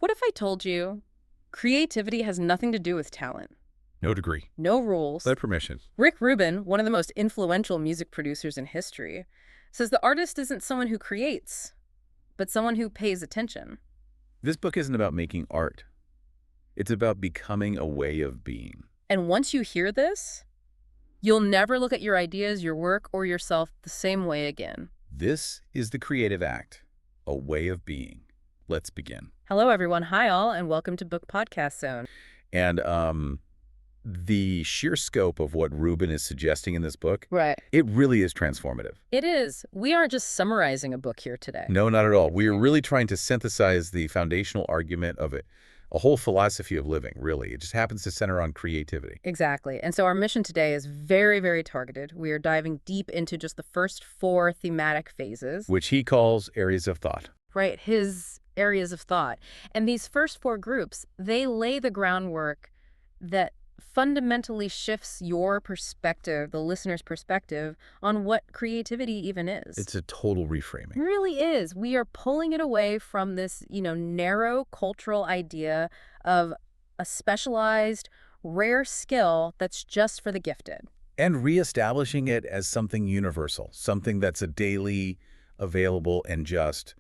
What if I told you creativity has nothing to do with talent? No degree. No rules. No permission. Rick Rubin, one of the most influential music producers in history, says the artist isn't someone who creates, but someone who pays attention. This book isn't about making art. It's about becoming a way of being. And once you hear this, you'll never look at your ideas, your work, or yourself the same way again. This is the creative act, a way of being. Let's begin. Hello, everyone. Hi, all, and welcome to Book Podcast Zone. And the sheer scope of what Rubin is suggesting in this book, Right. it really is transformative. It is. We aren't just summarizing a book here today. No, not at all. We are really trying to synthesize the foundational argument of it. A whole philosophy of living, really. It just happens to center on creativity. Exactly. And so our mission today is very, very targeted. We are diving deep into just the first 4 thematic phases. Which he calls areas of thought. Right, his areas of thought. And these first 4 groups, they lay the groundwork that fundamentally shifts your perspective, the listener's perspective, on what creativity even is. It's a total reframing. It really is. We are pulling it away from this, narrow cultural idea of a specialized, rare skill that's just for the gifted. And reestablishing it as something universal, something that's a daily, available, and just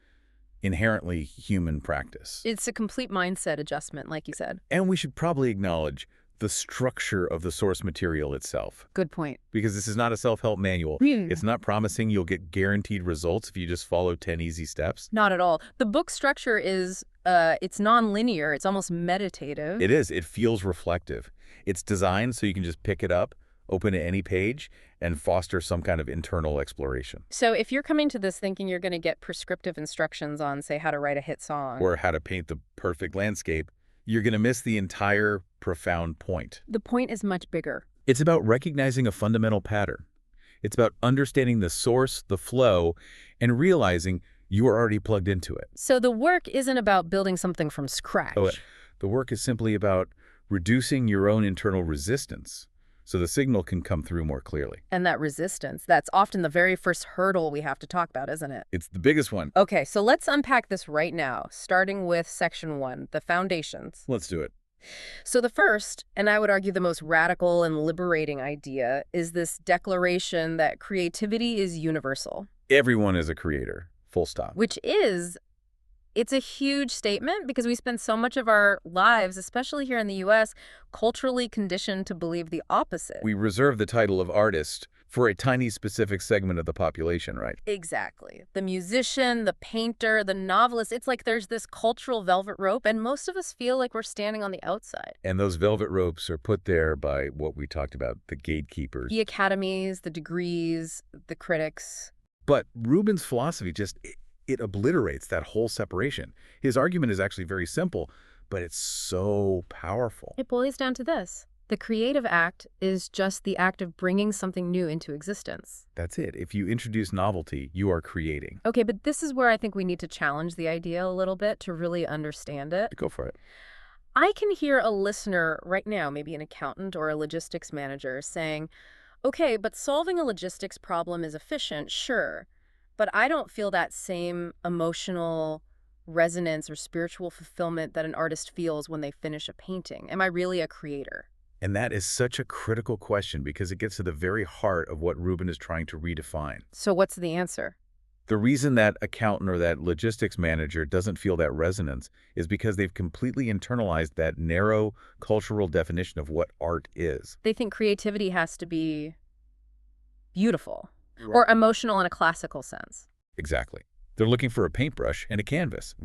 inherently human practice. It's a complete mindset adjustment, like you said. And we should probably acknowledge the structure of the source material itself. Good point. Because this is not a self-help manual. It's not promising you'll get guaranteed results if you just follow 10 easy steps. Not at all. The book structure is, it's non-linear. It's almost meditative. It is. It feels reflective. It's designed so you can just pick it up, open to any page, and foster some kind of internal exploration. So if you're coming to this thinking you're going to get prescriptive instructions on, say, how to write a hit song, or how to paint the perfect landscape, you're going to miss the entire profound point. the point is much bigger. It's about recognizing a fundamental pattern. It's about understanding the source, the flow, and realizing you are already plugged into it. So the work isn't about building something from scratch. The work is simply about reducing your own internal resistance so the signal can come through more clearly. And that resistance, that's often the very first hurdle we have to talk about, isn't it? It's the biggest one. Okay, so let's unpack this right now, starting with section 1, the foundations. Let's do it. So the first, and I would argue the most radical and liberating idea, is this declaration that creativity is universal. Everyone is a creator, full stop. It's a huge statement because we spend so much of our lives, especially here in the U.S., culturally conditioned to believe the opposite. We reserve the title of artist for a tiny specific segment of the population, right? Exactly. The musician, the painter, the novelist, it's like there's this cultural velvet rope, and most of us feel like we're standing on the outside. And those velvet ropes are put there by what we talked about, the gatekeepers. The academies, the degrees, the critics. But Rubin's philosophy it obliterates that whole separation. His argument is actually very simple, but it's so powerful. It boils down to this. The creative act is just the act of bringing something new into existence. That's it. If you introduce novelty, you are creating. Okay, but this is where I think we need to challenge the idea a little bit to really understand it. Go for it. I can hear a listener right now, maybe an accountant or a logistics manager, saying, okay, but solving a logistics problem is efficient, sure, but I don't feel that same emotional resonance or spiritual fulfillment that an artist feels when they finish a painting. Am I really a creator? And that is such a critical question because it gets to the very heart of what Rubin is trying to redefine. So what's the answer? The reason that accountant or that logistics manager doesn't feel that resonance is because they've completely internalized that narrow cultural definition of what art is. They think creativity has to be beautiful or emotional in a classical sense. Exactly. They're looking for a paintbrush and a canvas.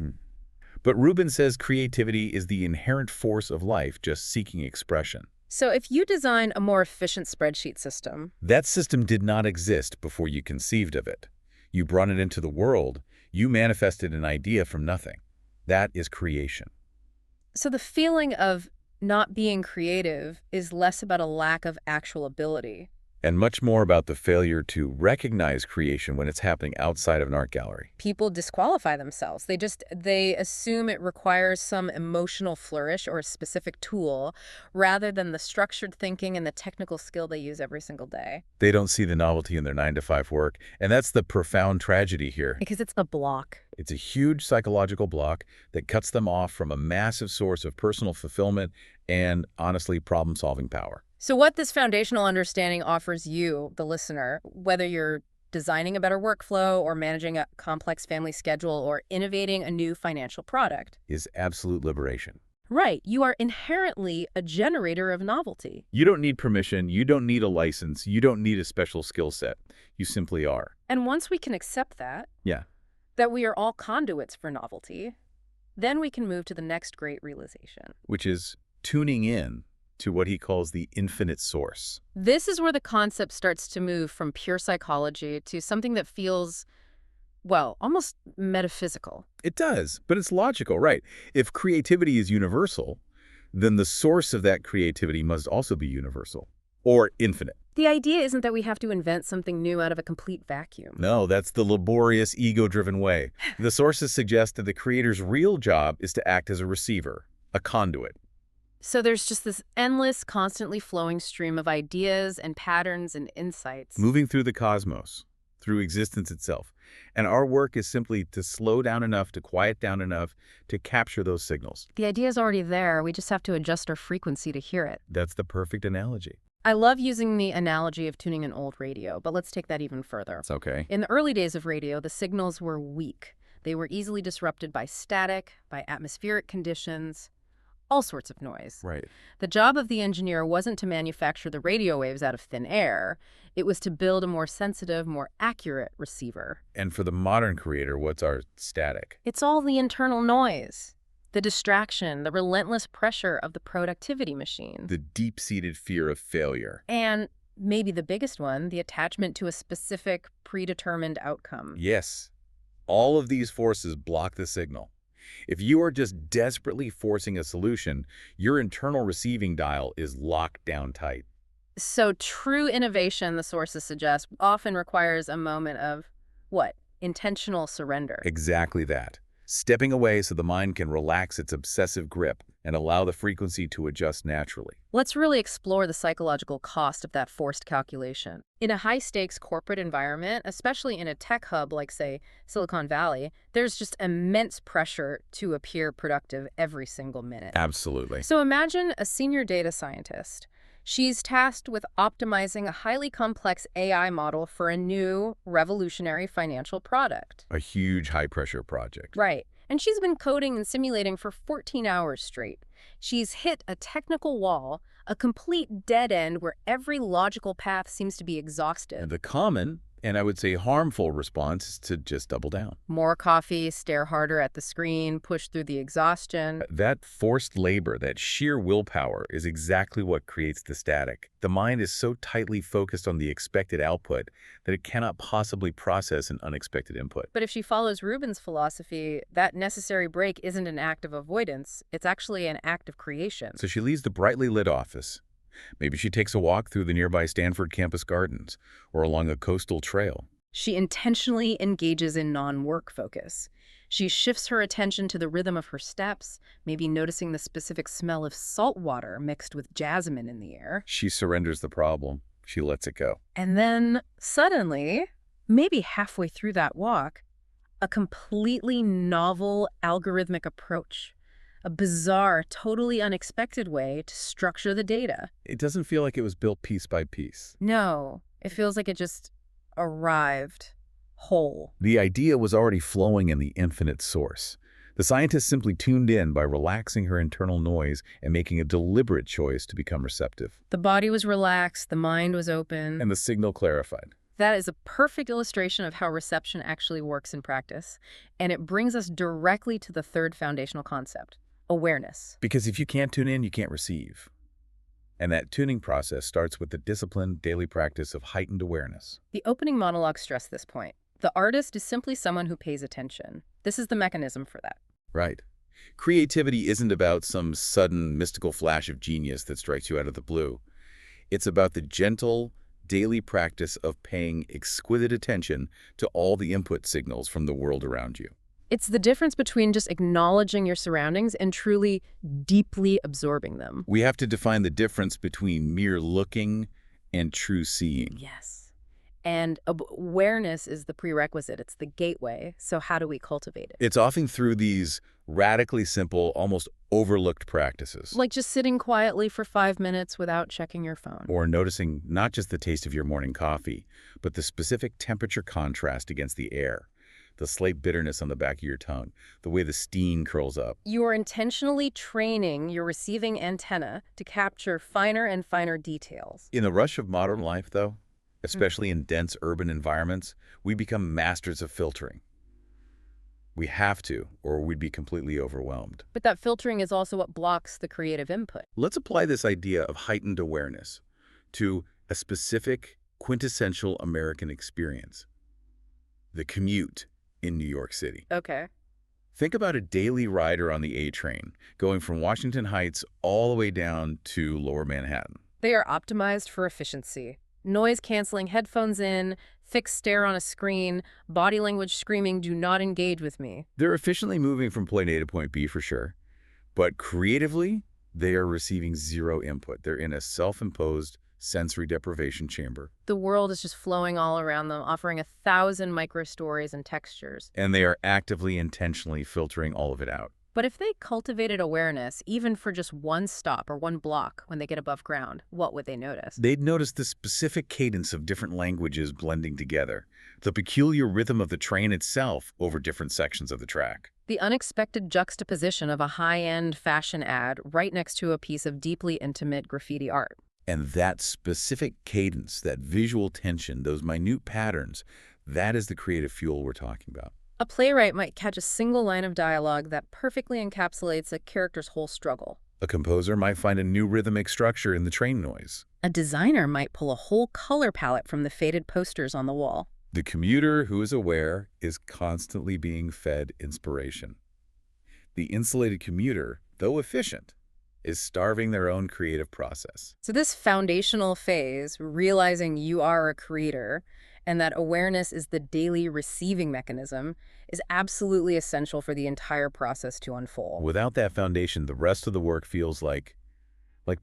But Rubin says creativity is the inherent force of life, just seeking expression. So if you design a more efficient spreadsheet system, That system did not exist before you conceived of it. You brought it into the world. You manifested an idea from nothing. That is creation. so the feeling of not being creative is less about a lack of actual ability And much more about the failure to recognize creation when it's happening outside of an art gallery. People disqualify themselves. They assume it requires some emotional flourish or a specific tool rather than the structured thinking and the technical skill they use every single day. They don't see the novelty in their 9-to-5 work, and that's the profound tragedy here. Because it's the block. It's a huge psychological block that cuts them off from a massive source of personal fulfillment and, honestly, problem-solving power. So what this foundational understanding offers you, the listener, whether you're designing a better workflow or managing a complex family schedule or innovating a new financial product. Is absolute liberation. Right. You are inherently a generator of novelty. You don't need permission, you don't need a license, you don't need a special skill set. You simply are. And once we can accept that, Yeah. that we are all conduits for novelty, then we can move to the next great realization. Which is tuning in to what he calls the infinite source. This is where the concept starts to move from pure psychology to something that feels, well, almost metaphysical. It does, but it's logical, right? If creativity is universal, then the source of that creativity must also be universal or infinite. The idea isn't that we have to invent something new out of a complete vacuum. No, that's the laborious, ego-driven way. The sources suggest that the creator's real job is to act as a receiver, a conduit. So there's just this endless, constantly flowing stream of ideas and patterns and insights. Moving through the cosmos, through existence itself. And our work is simply to slow down enough, to quiet down enough, to capture those signals. The idea is already there. We just have to adjust our frequency to hear it. That's the perfect analogy. I love using the analogy of tuning an old radio, but let's take that even further. It's okay. In the early days of radio, the signals were weak. They were easily disrupted by static, by atmospheric conditions, all sorts of noise. Right. The job of the engineer wasn't to manufacture the radio waves out of thin air. It was to build a more sensitive, more accurate receiver. And for the modern creator, what's our static? It's all the internal noise, the distraction, the relentless pressure of the productivity machine. The deep-seated fear of failure. And maybe the biggest one, the attachment to a specific, predetermined outcome. Yes. All of these forces block the signal. If you are just desperately forcing a solution, your internal receiving dial is locked down tight. So true innovation, the sources suggest, often requires a moment of, what? Intentional surrender. Exactly that. Stepping away so the mind can relax its obsessive grip and allow the frequency to adjust naturally. Let's really explore the psychological cost of that forced calculation. In a high-stakes corporate environment, especially in a tech hub like, say, Silicon Valley, there's just immense pressure to appear productive every single minute. Absolutely. So imagine a senior data scientist. She's tasked with optimizing a highly complex AI model for a new, revolutionary financial product. A huge high-pressure project. Right. And she's been coding and simulating for 14 hours straight. She's hit a technical wall, a complete dead end where every logical path seems to be exhausted. And the common, and I would say harmful response is to just double down. More coffee, stare harder at the screen, push through the exhaustion. That forced labor, that sheer willpower, is exactly what creates the static. The mind is so tightly focused on the expected output that it cannot possibly process an unexpected input. But if she follows Rubin's philosophy, that necessary break isn't an act of avoidance. It's actually an act of creation. So she leaves the brightly lit office. Maybe she takes a walk through the nearby Stanford campus gardens or along a coastal trail. She intentionally engages in non-work focus. She shifts her attention to the rhythm of her steps, maybe noticing the specific smell of salt water mixed with jasmine in the air. She surrenders the problem. She lets it go. And then, suddenly, maybe halfway through that walk, a completely novel algorithmic approach. A bizarre, totally unexpected way to structure the data. It doesn't feel like it was built piece by piece. No, it feels like it just arrived whole. The idea was already flowing in the infinite source. The scientist simply tuned in by relaxing her internal noise and making a deliberate choice to become receptive. The body was relaxed, the mind was open. And the signal clarified. That is a perfect illustration of how reception actually works in practice. And it brings us directly to the third foundational concept. Awareness. Because if you can't tune in, you can't receive. And that tuning process starts with the disciplined daily practice of heightened awareness. The opening monologue stressed this point. The artist is simply someone who pays attention. This is the mechanism for that. Right. Creativity isn't about some sudden mystical flash of genius that strikes you out of the blue. It's about the gentle, daily practice of paying exquisite attention to all the input signals from the world around you. It's the difference between just acknowledging your surroundings and truly deeply absorbing them. We have to define the difference between mere looking and true seeing. Yes. And awareness is the prerequisite. It's the gateway. So how do we cultivate it? It's often through these radically simple, almost overlooked practices. Like just sitting quietly for 5 minutes without checking your phone. Or noticing not just the taste of your morning coffee, but the specific temperature contrast against the air, the slight bitterness on the back of your tongue, the way the steam curls up. You are intentionally training your receiving antenna to capture finer and finer details. In the rush of modern life, though, especially in dense urban environments, we become masters of filtering. We have to, or we'd be completely overwhelmed. But that filtering is also what blocks the creative input. Let's apply this idea of heightened awareness to a specific, quintessential American experience: the commute in New York City. Okay. Think about a daily rider on the A train, going from Washington Heights all the way down to Lower Manhattan. They are optimized for efficiency. Noise-canceling headphones in, fixed stare on a screen, body language screaming, "Do not engage with me." They're efficiently moving from point A to point B for sure, but creatively, they are receiving zero input. They're in a self-imposed sensory deprivation chamber. The world is just flowing all around them, offering 1,000 micro-stories and textures. And they are actively, intentionally filtering all of it out. But if they cultivated awareness, even for just one stop or one block when they get above ground, what would they notice? They'd notice the specific cadence of different languages blending together, the peculiar rhythm of the train itself over different sections of the track. The unexpected juxtaposition of a high-end fashion ad right next to a piece of deeply intimate graffiti art. And that specific cadence, that visual tension, those minute patterns, that is the creative fuel we're talking about. A playwright might catch a single line of dialogue that perfectly encapsulates a character's whole struggle. A composer might find a new rhythmic structure in the train noise. A designer might pull a whole color palette from the faded posters on the wall. The commuter who is aware is constantly being fed inspiration. The insulated commuter, though efficient, is starving their own creative process. So this foundational phase, realizing you are a creator and that awareness is the daily receiving mechanism, is absolutely essential for the entire process to unfold. Without that foundation, the rest of the work feels like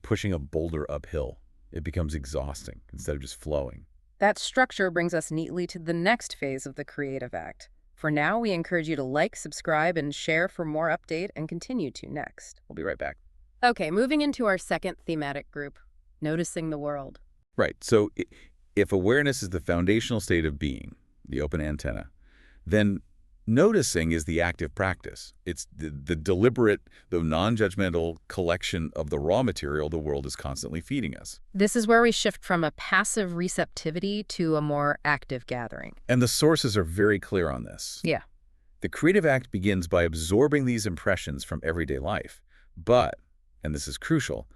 pushing a boulder uphill. It becomes exhausting instead of just flowing. That structure brings us neatly to the next phase of the creative act. For now, we encourage you to like, subscribe, and share for more update and continue to next. We'll be right back. Okay, moving into our second thematic group, noticing the world. Right. So if awareness is the foundational state of being, the open antenna, then noticing is the active practice. It's the deliberate, though non-judgmental collection of the raw material the world is constantly feeding us. This is where we shift from a passive receptivity to a more active gathering. And the sources are very clear on this. Yeah. The creative act begins by absorbing these impressions from everyday life, but, and this is crucial,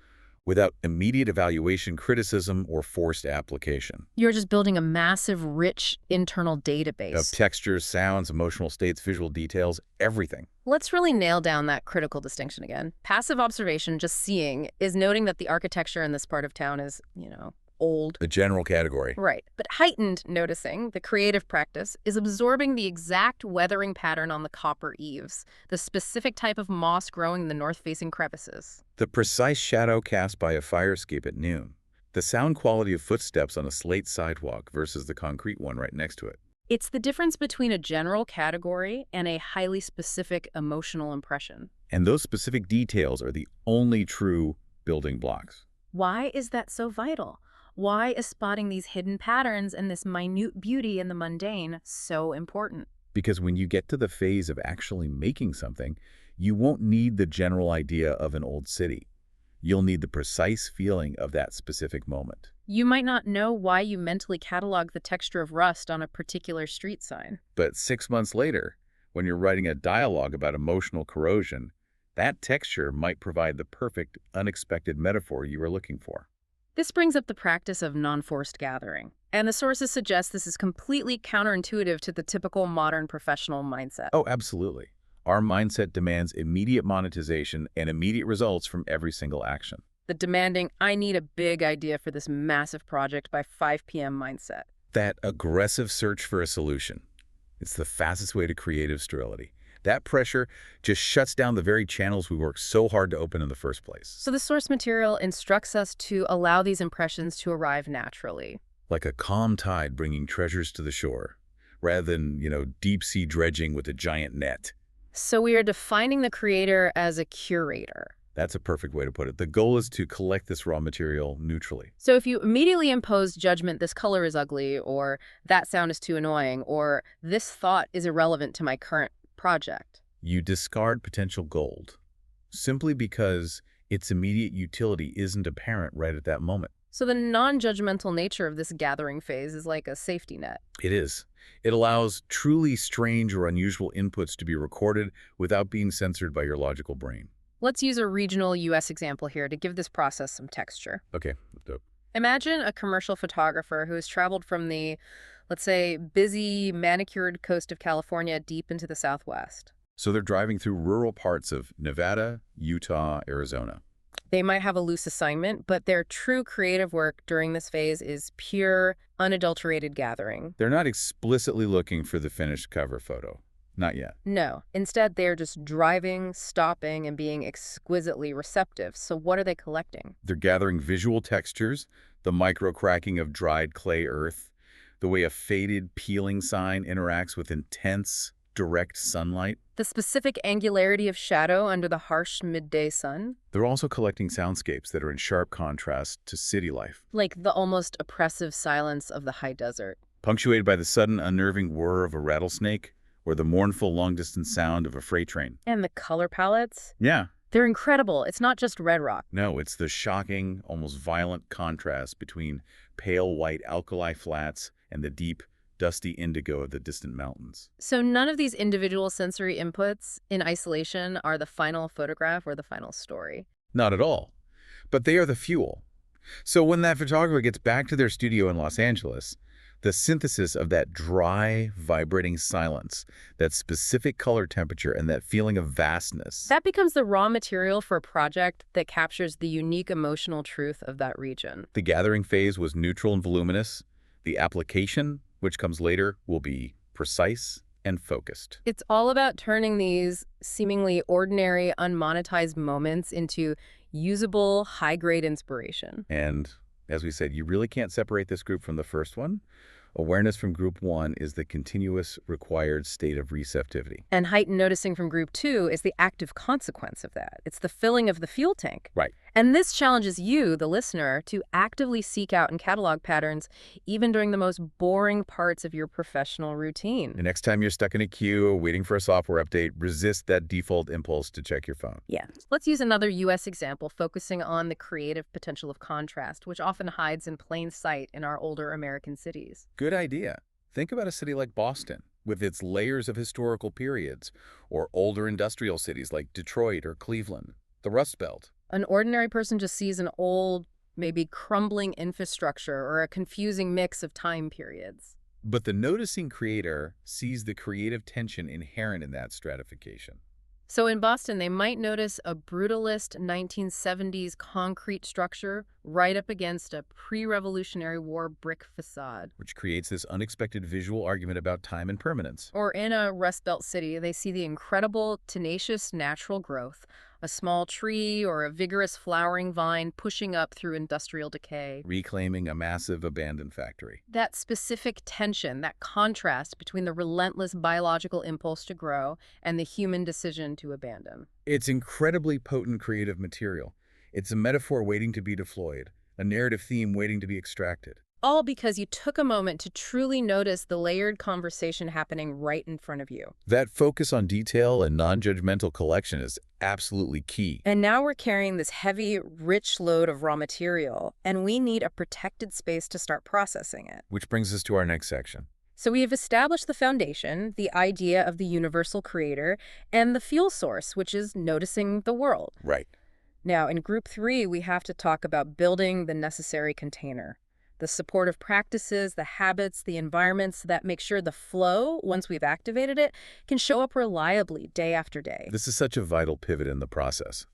without immediate evaluation, criticism, or forced application. You're just building a massive, rich internal database Of textures, sounds, emotional states, visual details, everything. Let's really nail down that critical distinction again. Passive observation, just seeing, is noting that the architecture in this part of town is, old. A general category. Right. But heightened noticing, the creative practice, is absorbing the exact weathering pattern on the copper eaves, the specific type of moss growing in the north-facing crevices. The precise shadow cast by a fire escape at noon. The sound quality of footsteps on a slate sidewalk versus the concrete one right next to it. It's the difference between a general category and a highly specific emotional impression. And those specific details are the only true building blocks. Why is that so vital? Why is spotting these hidden patterns and this minute beauty in the mundane so important? Because when you get to the phase of actually making something, you won't need the general idea of an old city. You'll need the precise feeling of that specific moment. You might not know why you mentally catalog the texture of rust on a particular street sign. But 6 months later, when you're writing a dialogue about emotional corrosion, that texture might provide the perfect, unexpected metaphor you were looking for. This brings up the practice of non-forced gathering. And the sources suggest this is completely counterintuitive to the typical modern professional mindset. Oh, absolutely. Our mindset demands immediate monetization and immediate results from every single action. The demanding, I need a big idea for this massive project by 5 p.m. mindset. That aggressive search for a solution. It's the fastest way to creative sterility. That pressure just shuts down the very channels we worked so hard to open in the first place. So the source material instructs us to allow these impressions to arrive naturally. Like a calm tide bringing treasures to the shore, rather than, deep-sea dredging with a giant net. So we are defining the creator as a curator. That's a perfect way to put it. The goal is to collect this raw material neutrally. So if you immediately impose judgment, this color is ugly, or that sound is too annoying, or this thought is irrelevant to my current project. You discard potential gold, simply because its immediate utility isn't apparent right at that moment. So the non-judgmental nature of this gathering phase is like a safety net. It is. It allows truly strange or unusual inputs to be recorded without being censored by your logical brain. Let's use a regional U.S. example here to give this process some texture. Okay. Imagine a commercial photographer who has traveled from the, let's say, busy, manicured coast of California deep into the Southwest. So they're driving through rural parts of Nevada, Utah, Arizona. They might have a loose assignment, but their true creative work during this phase is pure, unadulterated gathering. They're not explicitly looking for the finished cover photo. Not yet. No. Instead, they're just driving, stopping, and being exquisitely receptive. So what are they collecting? They're gathering visual textures, the micro-cracking of dried clay earth, the way a faded peeling sign interacts with intense, direct sunlight. The specific angularity of shadow under the harsh midday sun? They're also collecting soundscapes that are in sharp contrast to city life, Like the almost oppressive silence of the high desert. punctuated by the sudden unnerving whir of a rattlesnake or the mournful long-distance sound of a freight train. And the color palettes? Yeah. They're incredible. It's not just red rock. No, it's the shocking, almost violent contrast between pale white alkali flats and the deep, dusty indigo of the distant mountains. So none of these individual sensory inputs in isolation are the final photograph or the final story. Not at all. But they are the fuel. So when that photographer gets back to their studio in Los Angeles, the synthesis of that dry, vibrating silence, that specific color temperature, and that feeling of vastness. That becomes the raw material for a project that captures the unique emotional truth of that region. The gathering phase was neutral and voluminous. The application, which comes later, will be precise and focused. It's all about turning these seemingly ordinary, unmonetized moments into usable, high-grade inspiration. And as we said, you really can't separate this group from the first one. Awareness from group one is the continuous required state of receptivity. And heightened noticing from group 2 is the active consequence of that. It's the filling of the fuel tank. Right. And this challenges you, the listener, to actively seek out and catalog patterns even during the most boring parts of your professional routine. The next time you're stuck in a queue or waiting for a software update, resist that default impulse to check your phone. Yeah. Let's use another U.S. example focusing on the creative potential of contrast, which often hides in plain sight in our older American cities. Good idea. Think about a city like Boston, with its layers of historical periods, or older industrial cities like Detroit or Cleveland, the Rust Belt. An ordinary person just sees an old, maybe crumbling infrastructure or a confusing mix of time periods. But the noticing creator sees the creative tension inherent in that stratification. So in Boston, they might notice a brutalist 1970s concrete structure right up against a pre-Revolutionary War brick facade. Which creates this unexpected visual argument about time and permanence. Or in a Rust Belt city, they see the incredible, tenacious natural growth, a small tree or a vigorous flowering vine pushing up through industrial decay. Reclaiming a massive abandoned factory. That specific tension, that contrast between the relentless biological impulse to grow and the human decision to abandon. It's incredibly potent creative material. It's a metaphor waiting to be deployed, a narrative theme waiting to be extracted. All because you took a moment to truly notice the layered conversation happening right in front of you. That focus on detail and non-judgmental collection is absolutely key. And now we're carrying this heavy, rich load of raw material, and we need a protected space to start processing it. Which brings us to our next section. So we have established the foundation, the idea of the universal creator, and the fuel source, which is noticing the world. Right. Now, in group 3, we have to talk about building the necessary container. The supportive practices, the habits, the environments that make sure the flow, once we've activated it, can show up reliably day after day. This is such a vital pivot in the process.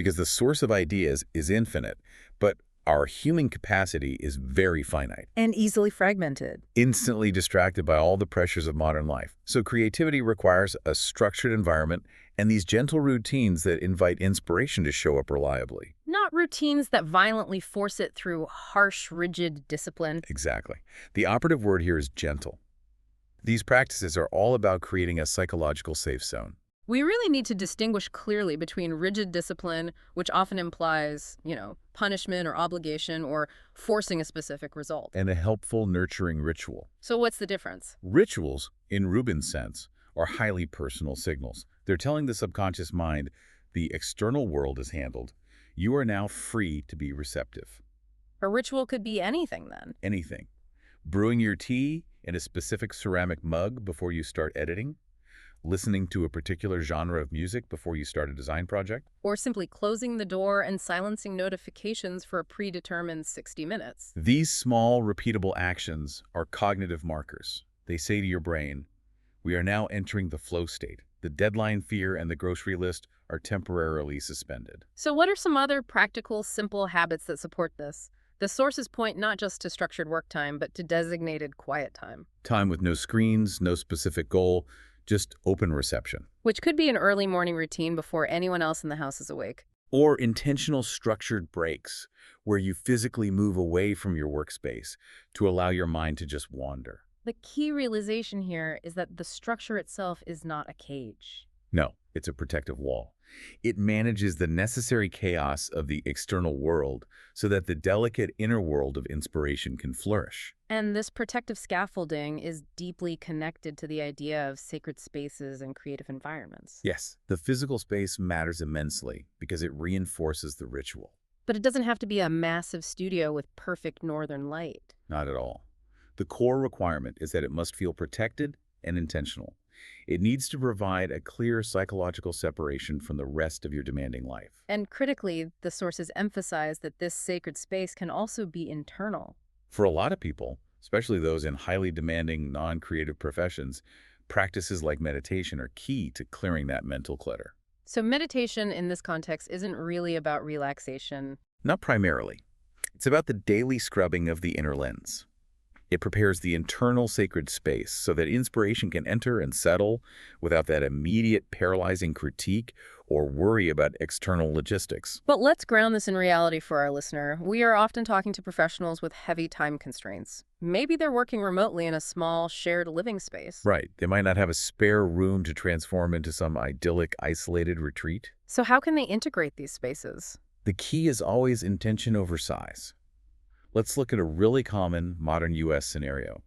because the source of ideas is infinite, but our human capacity is very finite, And easily fragmented. instantly distracted by all the pressures of modern life. So creativity requires a structured environment and these gentle routines that invite inspiration to show up reliably. Not routines that violently force it through harsh, rigid discipline. Exactly. The operative word here is gentle. These practices are all about creating a psychological safe zone. We really need to distinguish clearly between rigid discipline, which often implies, punishment or obligation or forcing a specific result. And a helpful, nurturing ritual. So what's the difference? Rituals, in Rubin's sense, are highly personal signals. They're telling the subconscious mind the external world is handled. You are now free to be receptive. A ritual could be anything then. Anything. Brewing your tea in a specific ceramic mug before you start editing. Listening to a particular genre of music before you start a design project. Or simply closing the door and silencing notifications for a predetermined 60 minutes. These small, repeatable actions are cognitive markers. They say to your brain, we are now entering the flow state. The deadline fear and the grocery list are temporarily suspended. So what are some other practical, simple habits that support this? The sources point not just to structured work time, but to designated quiet time. Time with no screens, no specific goal, just open reception. Which could be an early morning routine before anyone else in the house is awake. Or intentional structured breaks, where you physically move away from your workspace to allow your mind to just wander. The key realization here is that the structure itself is not a cage. No, it's a protective wall. It manages the necessary chaos of the external world so that the delicate inner world of inspiration can flourish. And this protective scaffolding is deeply connected to the idea of sacred spaces and creative environments. Yes, the physical space matters immensely because it reinforces the ritual. But it doesn't have to be a massive studio with perfect northern light. Not at all. The core requirement is that it must feel protected and intentional. It needs to provide a clear psychological separation from the rest of your demanding life. And critically, the sources emphasize that this sacred space can also be internal. For a lot of people, especially those in highly demanding, non-creative professions, practices like meditation are key to clearing that mental clutter. So meditation in this context isn't really about relaxation. Not primarily. It's about the daily scrubbing of the inner lens. It prepares the internal sacred space so that inspiration can enter and settle without that immediate paralyzing critique or worry about external logistics. But let's ground this in reality for our listener. We are often talking to professionals with heavy time constraints. Maybe they're working remotely in a small, shared living space. Right. They might not have a spare room to transform into some idyllic, isolated retreat. So how can they integrate these spaces? The key is always intention over size. Let's look at a really common modern U.S. scenario.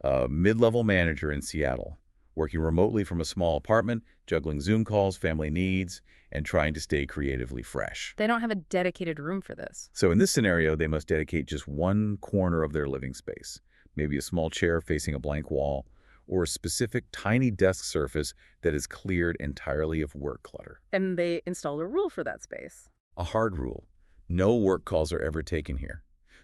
A mid-level manager in Seattle, working remotely from a small apartment, juggling Zoom calls, family needs, and trying to stay creatively fresh. They don't have a dedicated room for this. So in this scenario, they must dedicate just one corner of their living space, maybe a small chair facing a blank wall, or a specific tiny desk surface that is cleared entirely of work clutter. And they install a rule for that space. A hard rule. No work calls are ever taken here.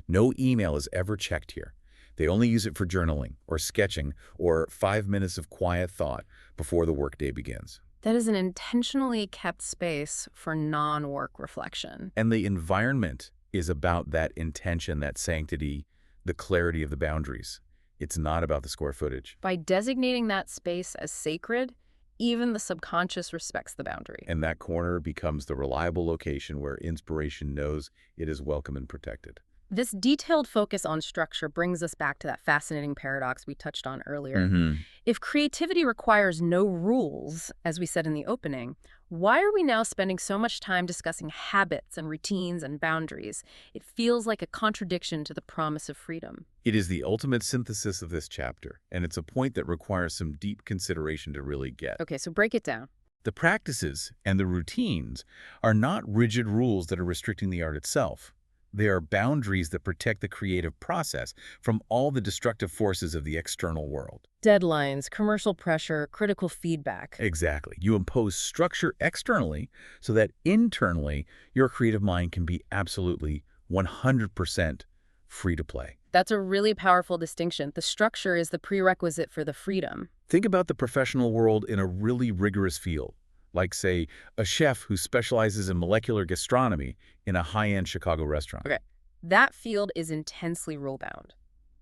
No email is ever checked here. They only use it for journaling or sketching or 5 minutes of quiet thought before the workday begins. That is an intentionally kept space for non-work reflection. And the environment is about that intention, that sanctity, the clarity of the boundaries. It's not about the square footage. By designating that space as sacred, even the subconscious respects the boundary. And that corner becomes the reliable location where inspiration knows it is welcome and protected. This detailed focus on structure brings us back to that fascinating paradox we touched on earlier. If creativity requires no rules, as we said in the opening, why are we now spending so much time discussing habits and routines and boundaries? It feels like a contradiction to the promise of freedom. It is the ultimate synthesis of this chapter, and it's a point that requires some deep consideration to really get. Okay, so break it down. The practices and the routines are not rigid rules that are restricting the art itself. They are boundaries that protect the creative process from all the destructive forces of the external world. Deadlines, commercial pressure, critical feedback. Exactly. You impose structure externally so that internally your creative mind can be absolutely 100% free to play. That's a really powerful distinction. The structure is the prerequisite for the freedom. Think about the professional world in a really rigorous field, like, say, a chef who specializes in molecular gastronomy in a high-end Chicago restaurant. Okay. That field is intensely rule-bound.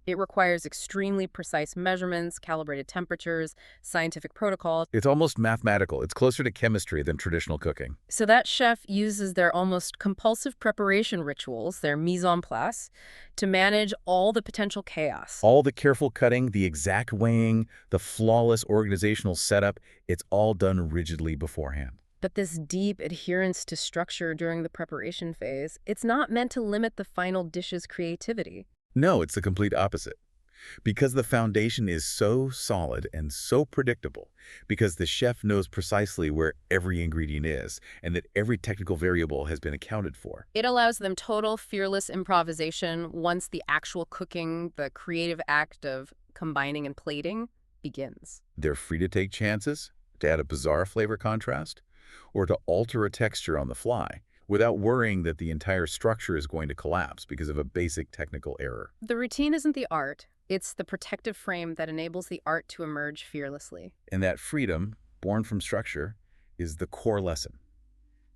It requires extremely precise measurements, calibrated temperatures, scientific protocols. It's almost mathematical. It's closer to chemistry than traditional cooking. So that chef uses their almost compulsive preparation rituals, their mise en place, to manage all the potential chaos. All the careful cutting, the exact weighing, the flawless organizational setup, it's all done rigidly beforehand. But this deep adherence to structure during the preparation phase, it's not meant to limit the final dish's creativity. No, it's the complete opposite. Because the foundation is so solid and so predictable, because the chef knows precisely where every ingredient is, and that every technical variable has been accounted for. It allows them total, fearless improvisation once the actual cooking, the creative act of combining and plating, begins. They're free to take chances, to add a bizarre flavor contrast, or to alter a texture on the fly, without worrying that the entire structure is going to collapse because of a basic technical error. The routine isn't the art, it's the protective frame that enables the art to emerge fearlessly. And that freedom, born from structure, is the core lesson.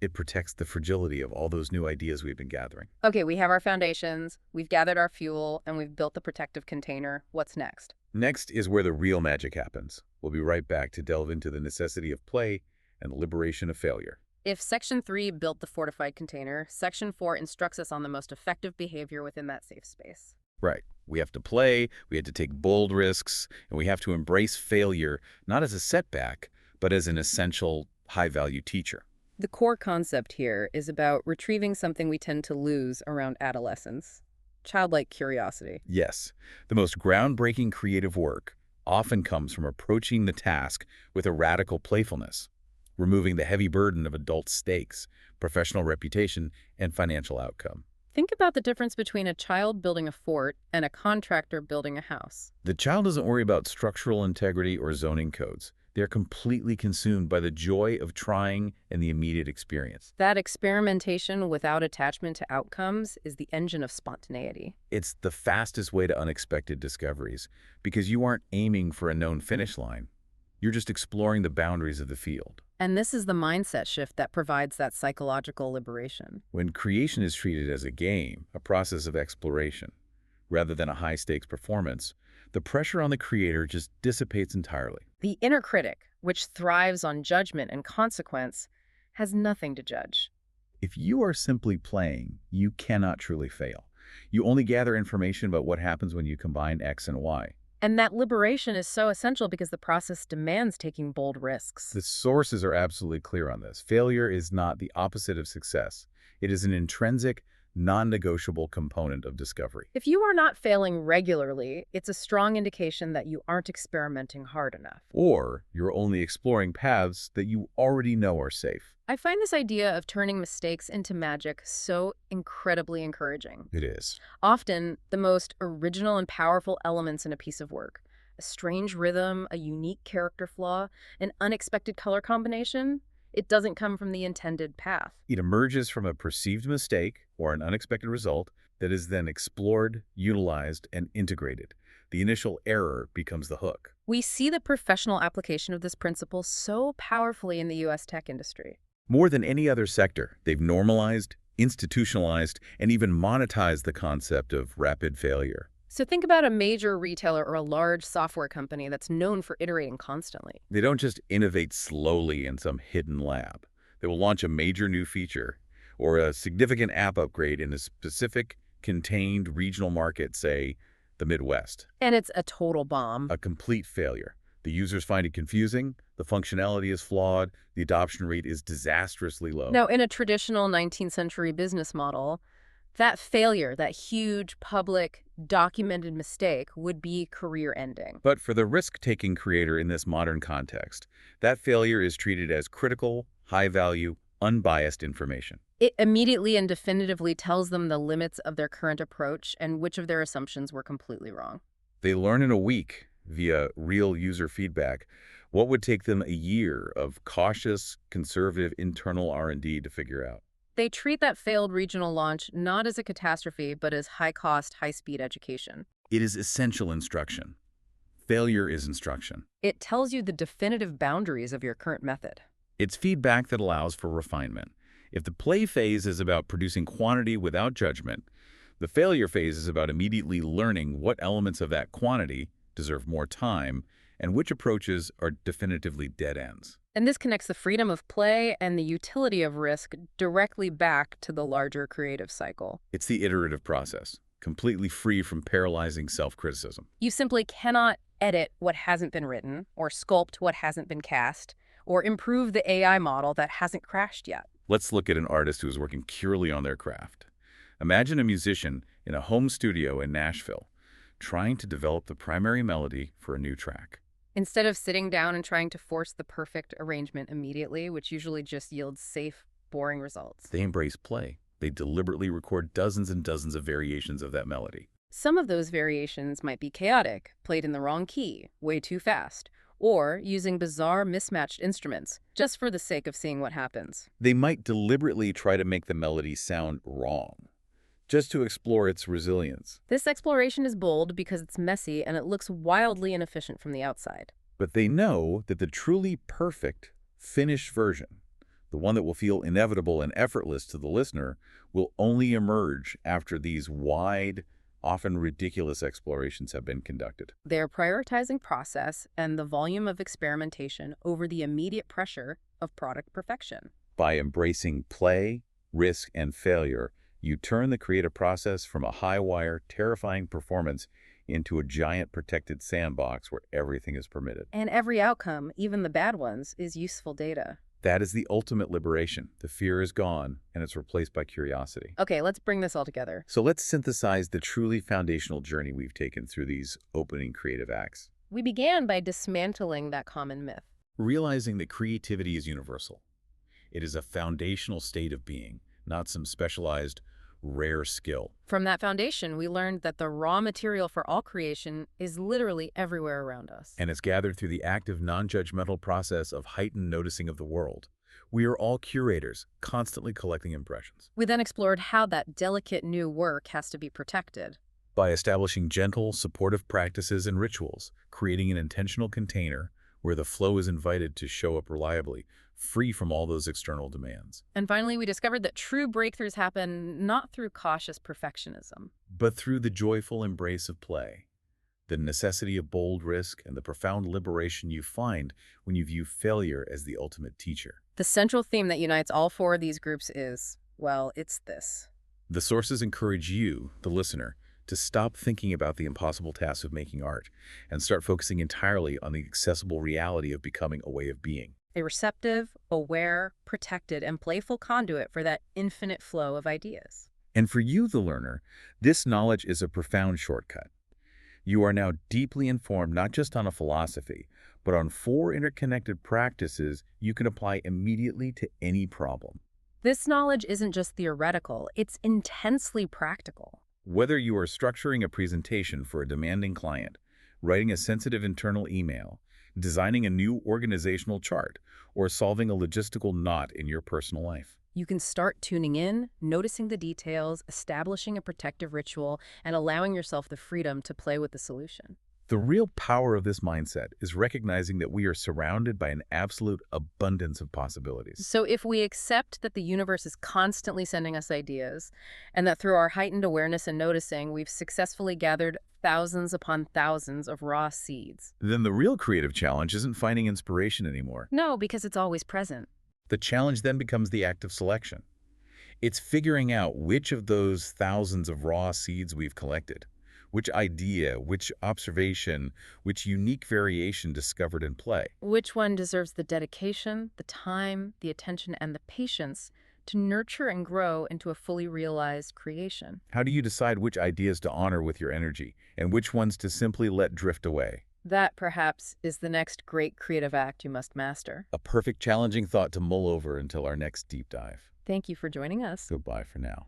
It protects the fragility of all those new ideas we've been gathering. Okay, we have our foundations, we've gathered our fuel, and we've built the protective container. What's next? Next is where the real magic happens. We'll be right back to delve into the necessity of play and the liberation of failure. If Section 3 built the fortified container, Section 4 instructs us on the most effective behavior within that safe space. Right. We have to play, we have to take bold risks, and we have to embrace failure not as a setback, but as an essential, high-value teacher. The core concept here is about retrieving something we tend to lose around adolescence: childlike curiosity. Yes, the most groundbreaking creative work often comes from approaching the task with a radical playfulness, removing the heavy burden of adult stakes, professional reputation, and financial outcome. Think about the difference between a child building a fort and a contractor building a house. The child doesn't worry about structural integrity or zoning codes. They're completely consumed by the joy of trying and the immediate experience. That experimentation without attachment to outcomes is the engine of spontaneity. It's the fastest way to unexpected discoveries because you aren't aiming for a known finish line. You're just exploring the boundaries of the field. And this is the mindset shift that provides that psychological liberation. When creation is treated as a game, a process of exploration, rather than a high-stakes performance, the pressure on the creator just dissipates entirely. The inner critic, which thrives on judgment and consequence, has nothing to judge. If you are simply playing, you cannot truly fail. You only gather information about what happens when you combine X and Y. And that liberation is so essential because the process demands taking bold risks. The sources are absolutely clear on this. Failure is not the opposite of success. It is an intrinsic, non-negotiable component of discovery. If you are not failing regularly, it's a strong indication that you aren't experimenting hard enough. Or you're only exploring paths that you already know are safe. I find this idea of turning mistakes into magic so incredibly encouraging. It is. Often, the most original and powerful elements in a piece of work, a strange rhythm, a unique character flaw, an unexpected color combination, it doesn't come from the intended path. It emerges from a perceived mistake or an unexpected result that is then explored, utilized, and integrated. The initial error becomes the hook. We see the professional application of this principle so powerfully in the U.S. tech industry. More than any other sector, they've normalized, institutionalized, and even monetized the concept of rapid failure. So think about a major retailer or a large software company that's known for iterating constantly. They don't just innovate slowly in some hidden lab. They will launch a major new feature or a significant app upgrade in a specific, contained regional market, say, the Midwest. And it's a total bomb. A complete failure. The users find it confusing, the functionality is flawed, the adoption rate is disastrously low. Now, in a traditional 19th century business model, that failure, that huge, public, documented mistake would be career-ending. But for the risk-taking creator in this modern context, that failure is treated as critical, high-value, unbiased information. It immediately and definitively tells them the limits of their current approach and which of their assumptions were completely wrong. They learn in a week, via real user feedback, what would take them a year of cautious, conservative internal R&D to figure out. They treat that failed regional launch not as a catastrophe, but as high-cost, high-speed education. It is essential instruction. Failure is instruction. It tells you the definitive boundaries of your current method. It's feedback that allows for refinement. If the play phase is about producing quantity without judgment, the failure phase is about immediately learning what elements of that quantity deserve more time and which approaches are definitively dead ends. And this connects the freedom of play and the utility of risk directly back to the larger creative cycle. It's the iterative process, completely free from paralyzing self-criticism. You simply cannot edit what hasn't been written, or sculpt what hasn't been cast, or improve the AI model that hasn't crashed yet. Let's look at an artist who is working purely on their craft. Imagine a musician in a home studio in Nashville trying to develop the primary melody for a new track. Instead of sitting down and trying to force the perfect arrangement immediately, which usually just yields safe, boring results. They embrace play. They deliberately record dozens and dozens of variations of that melody. Some of those variations might be chaotic, played in the wrong key, way too fast, or using bizarre mismatched instruments, just for the sake of seeing what happens. They might deliberately try to make the melody sound wrong, just to explore its resilience. This exploration is bold because it's messy and it looks wildly inefficient from the outside. But they know that the truly perfect, finished version, the one that will feel inevitable and effortless to the listener, will only emerge after these wide, often ridiculous explorations have been conducted. They're prioritizing process and the volume of experimentation over the immediate pressure of product perfection. By embracing play, risk, and failure, you turn the creative process from a high-wire, terrifying performance into a giant protected sandbox where everything is permitted. And every outcome, even the bad ones, is useful data. That is the ultimate liberation. The fear is gone, and it's replaced by curiosity. Okay, let's bring this all together. So let's synthesize the truly foundational journey we've taken through these opening creative acts. We began by dismantling that common myth. Realizing that creativity is universal. It is a foundational state of being, not some specialized, rare skill. From that foundation, we learned that the raw material for all creation is literally everywhere around us. And it's gathered through the active, non-judgmental process of heightened noticing of the world. We are all curators, constantly collecting impressions. We then explored how that delicate new work has to be protected. By establishing gentle, supportive practices and rituals, creating an intentional container where the flow is invited to show up reliably, free from all those external demands. And finally, we discovered that true breakthroughs happen not through cautious perfectionism, but through the joyful embrace of play, the necessity of bold risk, and the profound liberation you find when you view failure as the ultimate teacher. The central theme that unites all four of these groups is, well, it's this. The sources encourage you, the listener, to stop thinking about the impossible task of making art and start focusing entirely on the accessible reality of becoming a way of being. A receptive, aware, protected, and playful conduit for that infinite flow of ideas. And for you, the learner, this knowledge is a profound shortcut. You are now deeply informed not just on a philosophy, but on 4 interconnected practices you can apply immediately to any problem. This knowledge isn't just theoretical, it's intensely practical. Whether you are structuring a presentation for a demanding client, writing a sensitive internal email, designing a new organizational chart, or solving a logistical knot in your personal life. You can start tuning in, noticing the details, establishing a protective ritual, and allowing yourself the freedom to play with the solution. The real power of this mindset is recognizing that we are surrounded by an absolute abundance of possibilities. So if we accept that the universe is constantly sending us ideas, and that through our heightened awareness and noticing, we've successfully gathered thousands upon thousands of raw seeds. Then the real creative challenge isn't finding inspiration anymore. No, because it's always present. The challenge then becomes the act of selection. It's figuring out which of those thousands of raw seeds we've collected, which idea, which observation, which unique variation discovered in play. Which one deserves the dedication, the time, the attention, and the patience to nurture and grow into a fully realized creation? How do you decide which ideas to honor with your energy and which ones to simply let drift away? That, perhaps, is the next great creative act you must master. A perfect challenging thought to mull over until our next deep dive. Thank you for joining us. Goodbye for now.